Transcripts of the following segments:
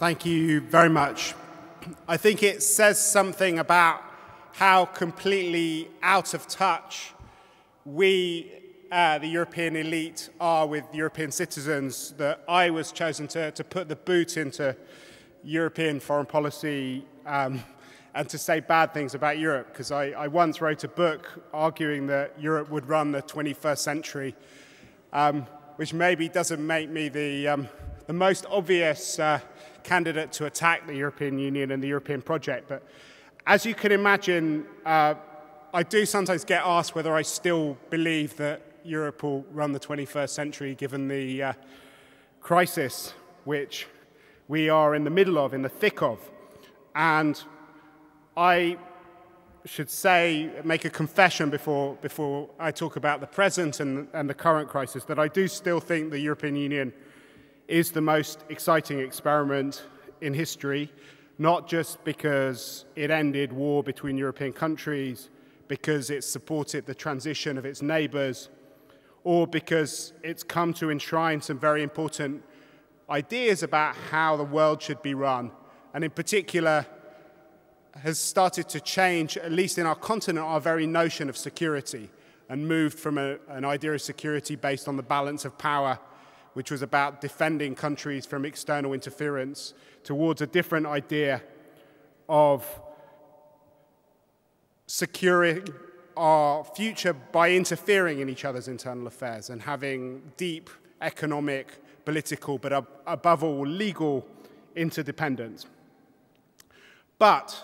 Thank you very much. I think it says something about how completely out of touch we, the European elite, are with European citizens that I was chosen to put the boot into European foreign policy and to say bad things about Europe, because I once wrote a book arguing that Europe would run the 21st century, which maybe doesn't make me the most obvious candidate to attack the European Union and the European project. But as you can imagine, I do sometimes get asked whether I still believe that Europe will run the 21st century given the crisis which we are in the middle of, in the thick of. And I should say, make a confession before I talk about the present and the current crisis, that I do still think the European Union is the most exciting experiment in history, not just because it ended war between European countries, because it supported the transition of its neighbours, or because it's come to enshrine some very important ideas about how the world should be run, and in particular has started to change, at least in our continent, our very notion of security, and moved from an idea of security based on the balance of power, which was about defending countries from external interference, towards a different idea of securing our future by interfering in each other's internal affairs and having deep economic, political, but above all, legal interdependence. But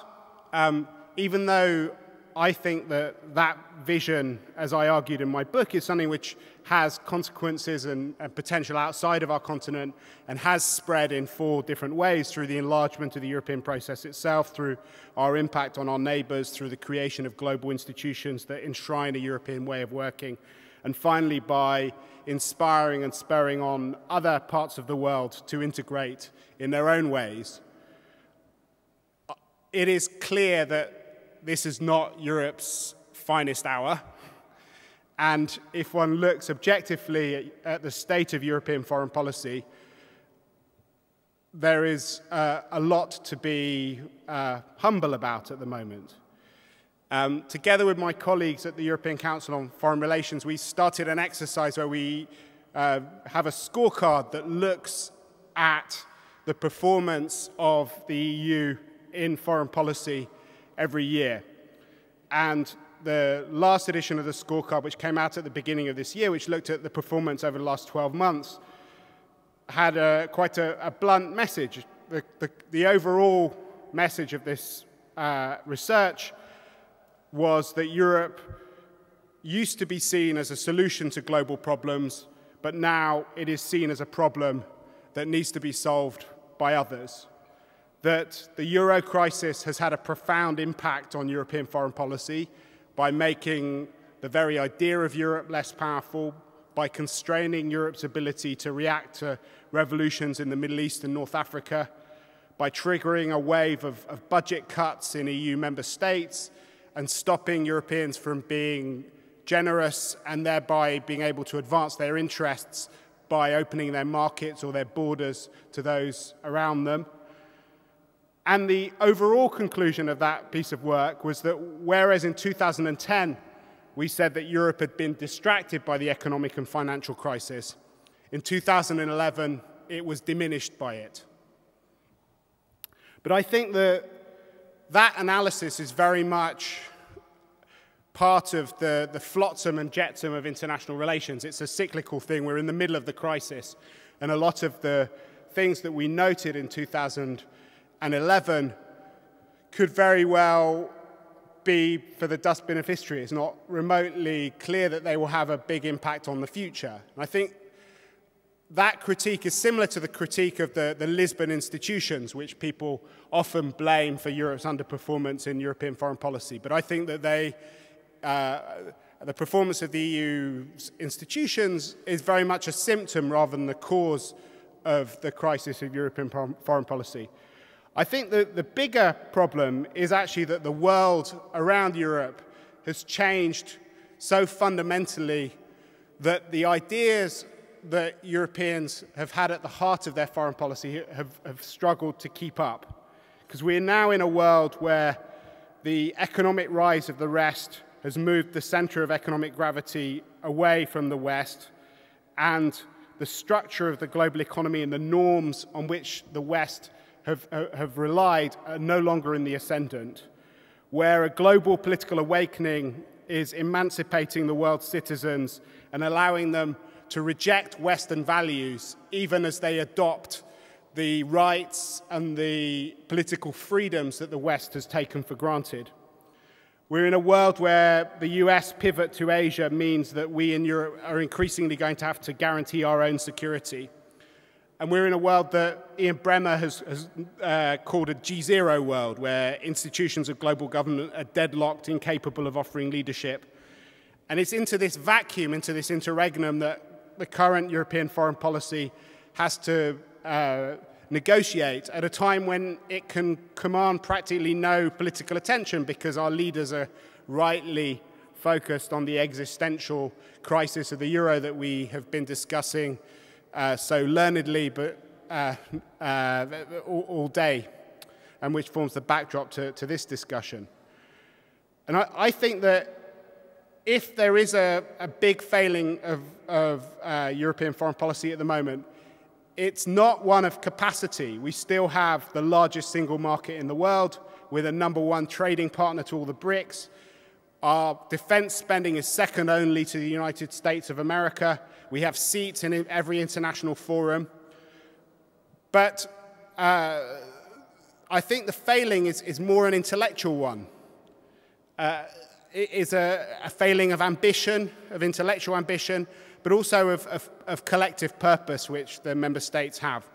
even though I think that that vision, as I argued in my book, is something which has consequences and potential outside of our continent and has spread in 4 different ways: through the enlargement of the European process itself, through our impact on our neighbours, through the creation of global institutions that enshrine a European way of working, and finally by inspiring and spurring on other parts of the world to integrate in their own ways. It is clear that this is not Europe's finest hour. And if one looks objectively at the state of European foreign policy, there is a lot to be humble about at the moment. Together with my colleagues at the European Council on Foreign Relations, we started an exercise where we have a scorecard that looks at the performance of the EU in foreign policy every year. And the last edition of the scorecard, which came out at the beginning of this year, which looked at the performance over the last 12 months, had quite a blunt message. The overall message of this research was that Europe used to be seen as a solution to global problems, but now it is seen as a problem that needs to be solved by others. That the Euro crisis has had a profound impact on European foreign policy by making the very idea of Europe less powerful, by constraining Europe's ability to react to revolutions in the Middle East and North Africa, by triggering a wave of budget cuts in EU member states and stopping Europeans from being generous and thereby being able to advance their interests by opening their markets or their borders to those around them. And the overall conclusion of that piece of work was that whereas in 2010 we said that Europe had been distracted by the economic and financial crisis, in 2011 it was diminished by it. But I think that analysis is very much part of the flotsam and jetsam of international relations. It's a cyclical thing. We're in the middle of the crisis, and a lot of the things that we noted in 2011 could very well be for the dustbin of history. It's not remotely clear that they will have a big impact on the future. And I think that critique is similar to the critique of the Lisbon institutions, which people often blame for Europe's underperformance in European foreign policy. But I think that the performance of the EU's institutions is very much a symptom rather than the cause of the crisis of European foreign policy. I think that the bigger problem is actually that the world around Europe has changed so fundamentally that the ideas that Europeans have had at the heart of their foreign policy have struggled to keep up. Because we are now in a world where the economic rise of the rest has moved the center of economic gravity away from the West, and the structure of the global economy and the norms on which the West have relied are no longer in the ascendant, where a global political awakening is emancipating the world's citizens and allowing them to reject Western values, even as they adopt the rights and the political freedoms that the West has taken for granted. We're in a world where the US pivot to Asia means that we in Europe are increasingly going to have to guarantee our own security. And we're in a world that Ian Bremmer has called a G0 world, where institutions of global government are deadlocked, incapable of offering leadership. And it's into this vacuum, into this interregnum, that the current European foreign policy has to negotiate at a time when it can command practically no political attention, because our leaders are rightly focused on the existential crisis of the euro that we have been discussing so learnedly but all day, and which forms the backdrop to this discussion. And I think that if there is a big failing of European foreign policy at the moment, it's not one of capacity. We still have the largest single market in the world. We're the #1 trading partner to all the BRICS. Our defense spending is second only to the United States of America. We have seats in every international forum. But I think the failing is more an intellectual one. It is a failing of ambition, of intellectual ambition, but also of collective purpose, which the member states have.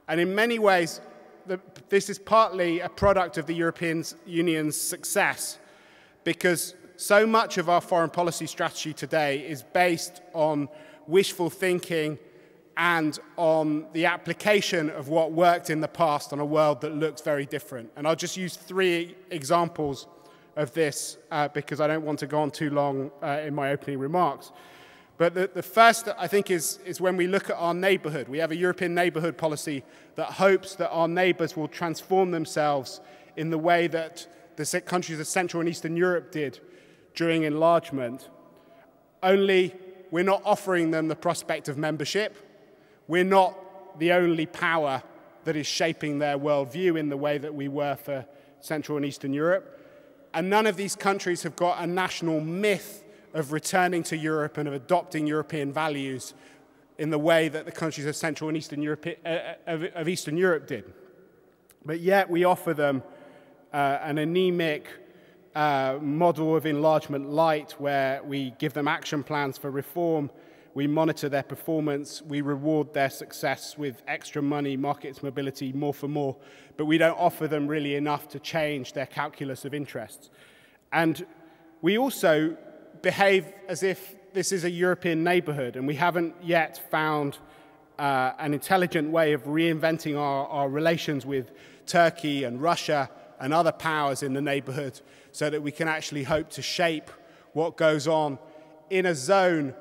And in many ways, this is partly a product of the European Union's success, because so much of our foreign policy strategy today is based on wishful thinking and on the application of what worked in the past on a world that looks very different. And I'll just use 3 examples of this because I don't want to go on too long in my opening remarks. But the first, I think, is when we look at our neighborhood. We have a European neighborhood policy that hopes that our neighbors will transform themselves in the way that the countries of Central and Eastern Europe did during enlargement. Only we're not offering them the prospect of membership. We're not the only power that is shaping their worldview in the way that we were for Central and Eastern Europe. And none of these countries have got a national myth of returning to Europe and of adopting European values in the way that the countries of Central and Eastern Europe, of Eastern Europe did. But yet we offer them an anemic model of enlargement light, where we give them action plans for reform, we monitor their performance, we reward their success with extra money, markets mobility, more for more, but we don't offer them really enough to change their calculus of interests. And we also behave as if this is a European neighborhood, and we haven't yet found an intelligent way of reinventing our relations with Turkey and Russia and other powers in the neighborhood, so that we can actually hope to shape what goes on in a zone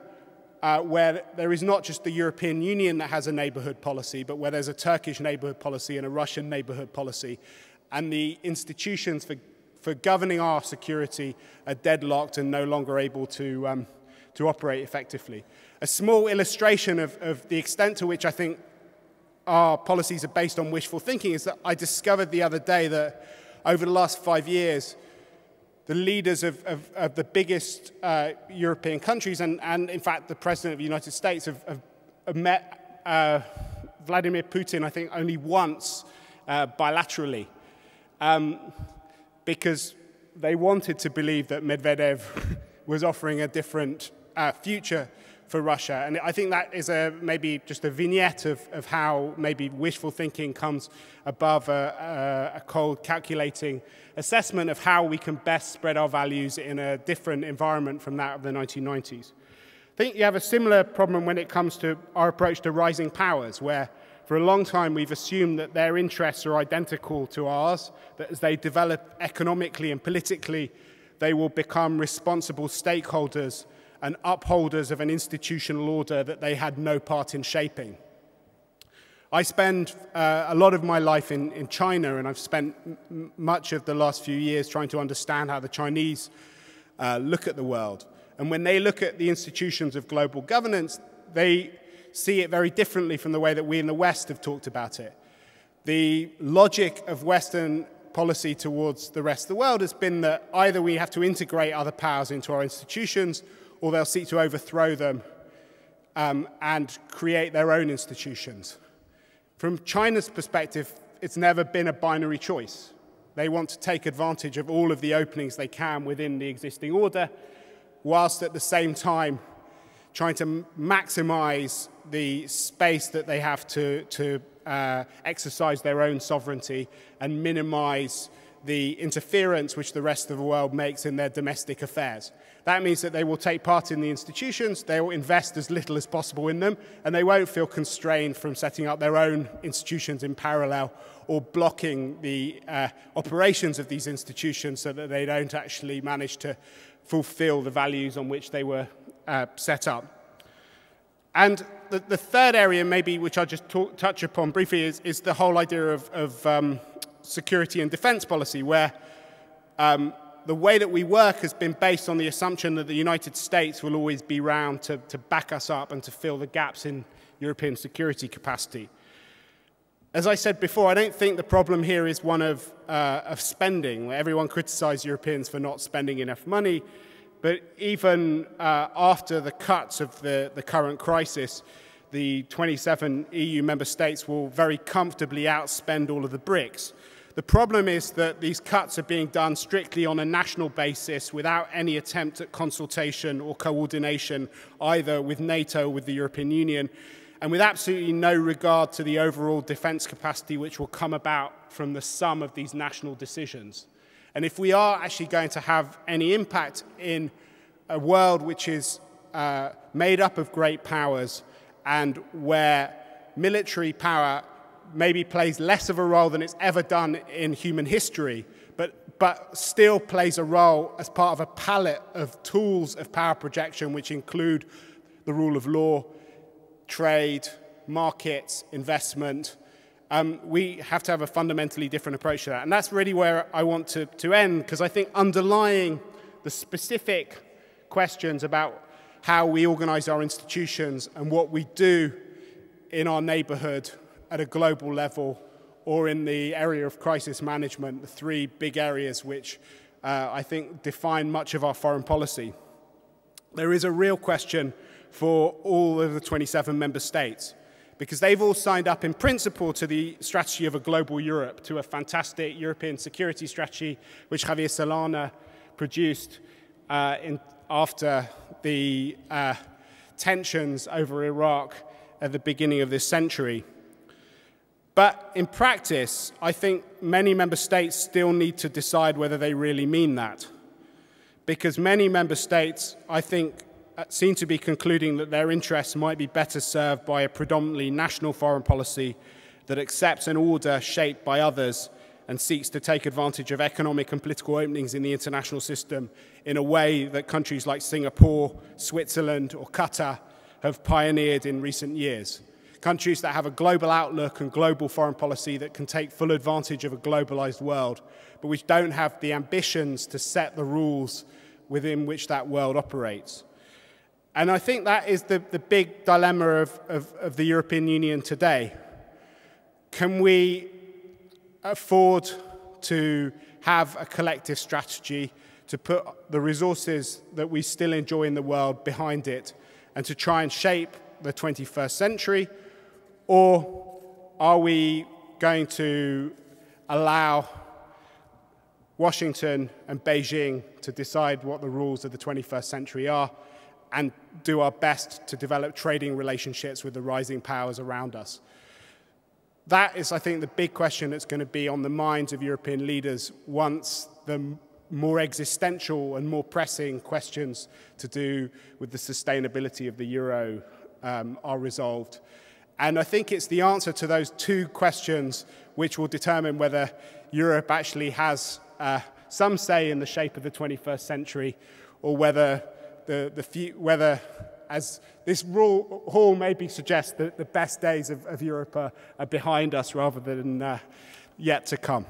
where there is not just the European Union that has a neighborhood policy, but where there's a Turkish neighborhood policy and a Russian neighborhood policy, and the institutions for governing our security are deadlocked and no longer able to operate effectively. A small illustration of the extent to which I think our policies are based on wishful thinking is that I discovered the other day that over the last 5 years, the leaders of the biggest European countries, and in fact the President of the United States, have met Vladimir Putin, I think, only once bilaterally, because they wanted to believe that Medvedev was offering a different future for Russia. And I think that is maybe just a vignette of how maybe wishful thinking comes above a cold, calculating assessment of how we can best spread our values in a different environment from that of the 1990s. I think you have a similar problem when it comes to our approach to rising powers, where for a long time we've assumed that their interests are identical to ours, that as they develop economically and politically, they will become responsible stakeholders and upholders of an institutional order that they had no part in shaping. I spend a lot of my life in China, and I've spent much of the last few years trying to understand how the Chinese look at the world. And when they look at the institutions of global governance, they see it very differently from the way that we in the West have talked about it. The logic of Western policy towards the rest of the world has been that either we have to integrate other powers into our institutions, or they'll seek to overthrow them and create their own institutions. From China's perspective, it's never been a binary choice. They want to take advantage of all of the openings they can within the existing order, whilst at the same time trying to maximize the space that they have to exercise their own sovereignty and minimize the interference which the rest of the world makes in their domestic affairs. That means that they will take part in the institutions, they will invest as little as possible in them, and they won't feel constrained from setting up their own institutions in parallel or blocking the operations of these institutions so that they don't actually manage to fulfill the values on which they were set up. And the third area, maybe, which I'll just touch upon briefly, is the whole idea of security and defense policy, where the way that we work has been based on the assumption that the United States will always be around to back us up and to fill the gaps in European security capacity. As I said before, I don't think the problem here is one of spending. Everyone criticizes Europeans for not spending enough money, but even after the cuts of the current crisis, the 27 EU member states will very comfortably outspend all of the BRICS. The problem is that these cuts are being done strictly on a national basis without any attempt at consultation or coordination, either with NATO or with the European Union, and with absolutely no regard to the overall defense capacity which will come about from the sum of these national decisions. And if we are actually going to have any impact in a world which is made up of great powers and where military power maybe plays less of a role than it's ever done in human history, but still plays a role as part of a palette of tools of power projection which include the rule of law, trade, markets, investment. We have to have a fundamentally different approach to that. And that's really where I want to end, because I think underlying the specific questions about how we organize our institutions and what we do in our neighborhood at a global level or in the area of crisis management, the three big areas which I think define much of our foreign policy. There is a real question for all of the 27 member states, because they've all signed up in principle to the strategy of a global Europe, to a fantastic European security strategy which Javier Solana produced after the tensions over Iraq at the beginning of this century. But in practice, I think many member states still need to decide whether they really mean that, because many member states, I think, seem to be concluding that their interests might be better served by a predominantly national foreign policy that accepts an order shaped by others and seeks to take advantage of economic and political openings in the international system in a way that countries like Singapore, Switzerland, or Qatar have pioneered in recent years. Countries that have a global outlook and global foreign policy that can take full advantage of a globalized world, but which don't have the ambitions to set the rules within which that world operates. And I think that is the big dilemma of the European Union today. Can we afford to have a collective strategy to put the resources that we still enjoy in the world behind it and to try and shape the 21st century? Or are we going to allow Washington and Beijing to decide what the rules of the 21st century are and do our best to develop trading relationships with the rising powers around us? That is, I think, the big question that's going to be on the minds of European leaders once the more existential and more pressing questions to do with the sustainability of the euro are resolved. And I think it's the answer to those two questions which will determine whether Europe actually has some say in the shape of the 21st century, or whether whether, as this hall maybe suggests, that the best days of Europe are behind us rather than yet to come.